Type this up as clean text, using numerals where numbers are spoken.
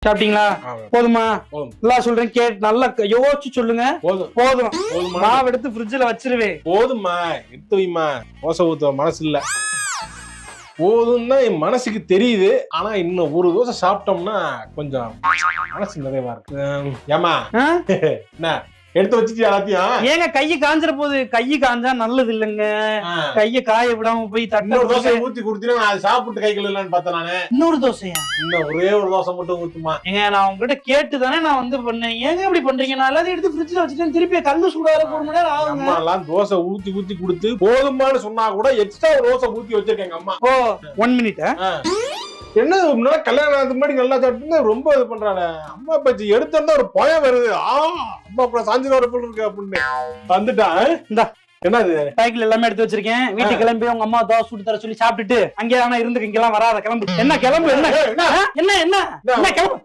சாப்பிட்டீங்களா? போதுமா? எல்லாம் சொல்றேன் கேட்டு நல்லா யோசிச்சு சொல்லுங்க. போதும். மாவு எடுத்து ஃப்ரிட்ஜ்ல வச்சிருவேன். போதும்மா, எடுத்து வைமா. தோசை ஊத்த மனசு இல்ல. போதும்னா என் மனசுக்கு தெரியுது. ஆனா இன்னும் ஒரு தோசை சாப்பிட்டோம்னா கொஞ்சம் மனசு நிறைவா இருக்கு. ஏமா என்ன எடுத்து வச்சுட்டு எல்லாத்தையும் ஏங்க கையை காஞ்சிட போகுது. கையை காஞ்சா நல்லது இல்லைங்க. கையை காய விடாம போய் இன்னொரு தோசை ஊத்தி கொடுத்தீங்கன்னா நான் சாப்பிட்டு கை கழுவலான்னு பார்த்தேன் நானு. இன்னொரு தோசையா? இன்னும் ஒரே ஒரு தோசை மட்டும் ஊத்துமா. ஏங்க நான் உங்ககிட்ட கேட்டு தானே நான் வந்து பண்ணேன். ஏங்க இப்படி பண்றீங்க? நான் எல்லாத்தையும் எடுத்து ஃப்ரிட்ஜ்ல வச்சுட்டேன். திருப்பி கல்லு சூடார 1 மணி நேரம் ஆகும். அம்மா எல்லாம் தோசை ஊத்தி ஊத்தி கொடுத்து போதுமான்னு சொன்னா கூட எக்ஸ்ட்ரா ஒரு தோசை ஊத்தி வச்சிருக்கேங்க அம்மா. ஓ 1 மினிட். என்ன முன்னாடி கல்யாணத்துக்கு முன்னாடி நல்லா சாப்பிட்டு ரொம்ப இது பண்றாங்க. அம்மா பச்சி எடுத்தா ஒரு பயம் வருது. அம்மா கூட சாஞ்சி வர போல இருக்கு அப்படின்னு வந்துட்டா. இந்த என்னது சைக்கிள் எல்லாமே எடுத்து வச்சிருக்கேன். வீட்டுக்கு கிளம்பி உங்க அம்மா தோசை சுட்டு தர சொல்லி சாப்பிட்டுட்டு அங்கே ஆனா இருந்து இங்கெல்லாம் வராத கிளம்பு. என்ன கிளம்பு? என்ன என்ன என்ன என்ன கிளம்பு.